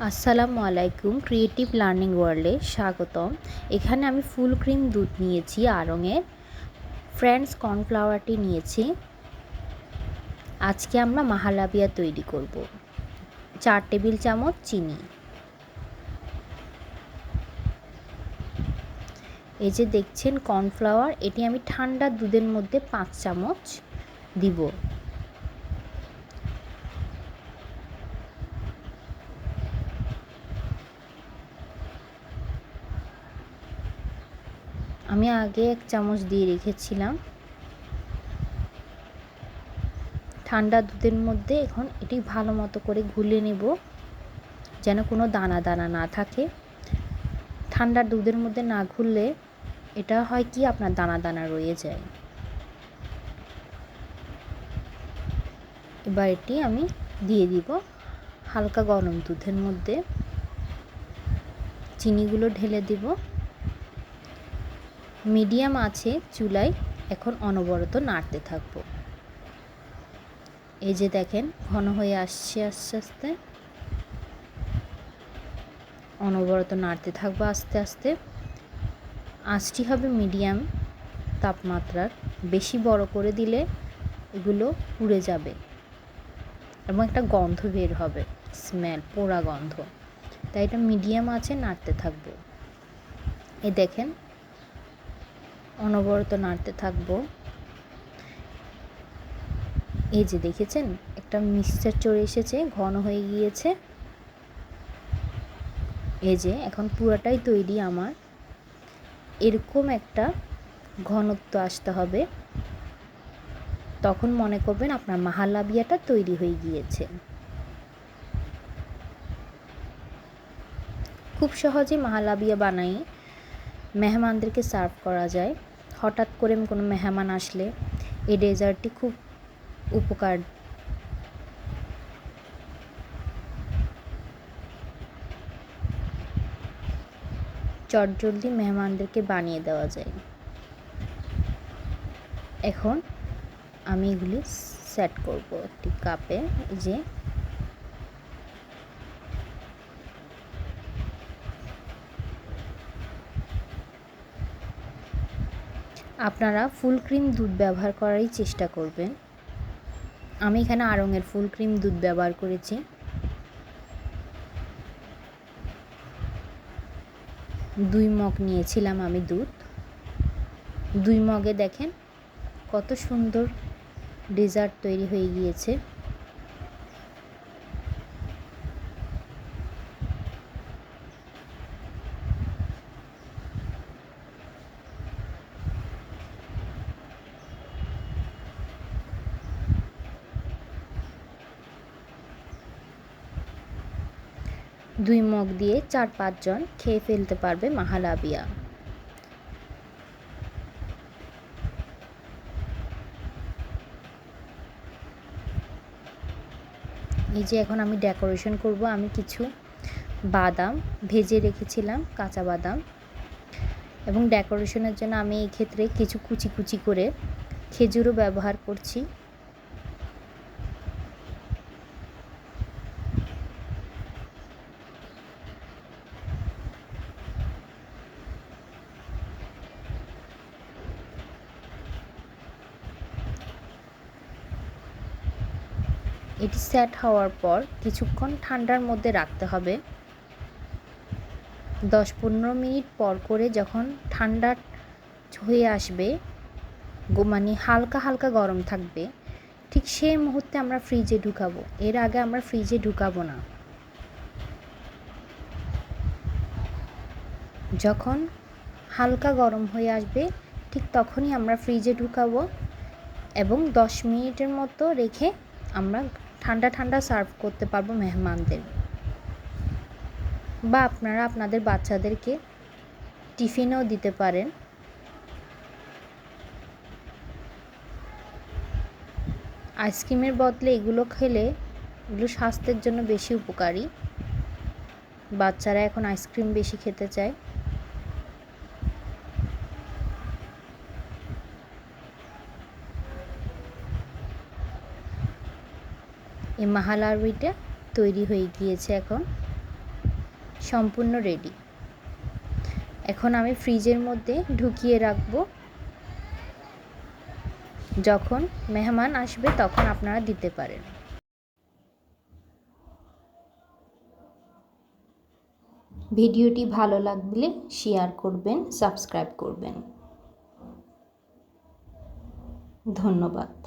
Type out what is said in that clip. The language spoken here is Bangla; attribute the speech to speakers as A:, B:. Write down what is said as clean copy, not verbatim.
A: আসসালামু আলাইকুম, ক্রিয়েটিভ লার্নিং ওয়ার্ল্ডে স্বাগতম। এখানে আমি ফুল ক্রিম দুধ নিয়েছি আড়ংয়ের, ফ্রেন্ডস কর্নফ্লাওয়ারটি নিয়েছি। আজকে আমরা মাহালাবিয়া তৈরি করব। 4 টেবিল চামচ চিনি। এই যে দেখছেন কর্নফ্লাওয়ার, এটি আমি ঠান্ডা দুধের মধ্যে 5 চামচ দিব। আমি আগে 1 চামচ দিয়ে রেখেছিলাম। ঠান্ডা দুধের মধ্যে এখন এটি ভালো মতো করে গুলে নেব, যেন কোনো দানা দানা না থাকে। ঠান্ডা দুধের মধ্যে না ঘুরলে এটা হয় কি আপনার দানা দানা রয়ে যায়। এবার এটি আমি দিয়ে দিব হালকা গরম দুধের মধ্যে। চিনিগুলো ঢেলে দিব। মিডিয়াম আছে চুলায় এখন অনবরত নাড়তে থাকবো। এই যে দেখেন ঘন হয়ে আসছে আস্তে আস্তে। অনবরত নাড়তে থাকবো আস্তে আস্তে। আঁচটি হবে মিডিয়াম তাপমাত্রার। বেশি বড় করে দিলে এগুলো পুড়ে যাবে এবং একটা গন্ধ বের হবে, স্মেল, পোড়া গন্ধ। তাই এটা মিডিয়াম আছে নাড়তে থাকবো। এই দেখেন অনবরত নাড়তে থাকবো। এই যে দেখেছেন একটা মিক্সচার চলে এসেছে, ঘন হয়ে গিয়েছে। এই যে এখন পুরাটাই তৈরি আমার। এরকম একটা ঘনত্ব আসতে হবে, তখন মনে করবেন আপনার মাহালাবিয়াটা তৈরি হয়ে গিয়েছে। খুব সহজে মাহালাবিয়া বানাই মেহমানদেরকে সার্ভ করা যায়। হঠাৎ করে কোনো মেহমান আসলে এই ডেজার্টটি খুব উপকার। চটজলদি মেহমানদেরকে বানিয়ে দেওয়া যায়। এখন আমি এগুলি সেট করব একটি কাপে। যে আপনারা ফুল ক্রিম দুধ ব্যবহার করারই চেষ্টা করবেন। আমি এখানে আড়ংয়ের ফুল ক্রিম দুধ ব্যবহার করেছি। 2 মগ নিয়েছিলাম আমি দুধ। 2 মগে দেখেন কত সুন্দর ডেজার্ট তৈরি হয়ে গিয়েছে। দুই মগ দিয়ে 4-5 জন খেয়ে ফেলতে পারবে মাহালাবিয়া। এই যে এখন আমি ডেকোরেশন করব। আমি কিছু বাদাম ভেজে রেখেছিলাম, কাঁচা বাদাম, এবং ডেকোরেশনের জন্য আমি এই ক্ষেত্রে কিছু কুচি কুচি করে খেজুরও ব্যবহার করছি। এটি সেট হওয়ার পর কিছুক্ষণ ঠান্ডার মধ্যে রাখতে হবে। 10-15 মিনিট পর করে যখন ঠান্ডা হয়ে আসবে, মানে হালকা হালকা গরম থাকবে, ঠিক সেই মুহূর্তে আমরা ফ্রিজে ঢুকাবো। এর আগে আমরা ফ্রিজে ঢুকাবো না। যখন হালকা গরম হয়ে আসবে ঠিক তখনই আমরা ফ্রিজে ঢুকাবো এবং 10 মিনিটের মতো রেখে আমরা ঠান্ডা ঠান্ডা সার্ভ করতে পারবো মেহমানদের, বা আপনারা আপনাদের বাচ্চাদেরকে টিফিনেও দিতে পারেন। আইসক্রিমের বদলে এগুলো খেলে এগুলো স্বাস্থ্যের জন্য বেশি উপকারী। বাচ্চারা এখন আইসক্রিম বেশি খেতে চায়। এই মাহালাবিটা তৈরি হয়ে গিয়েছে এখন। সম্পূর্ণ রেডি। এখন আমি ফ্রিজের মধ্যে ঢুকিয়ে রাখবো। যখন মেহমান আসবে তখন আপনারা দিতে পারেন। ভিডিওটি ভালো লাগলে শেয়ার করবেন, সাবস্ক্রাইব করবেন। ধন্যবাদ।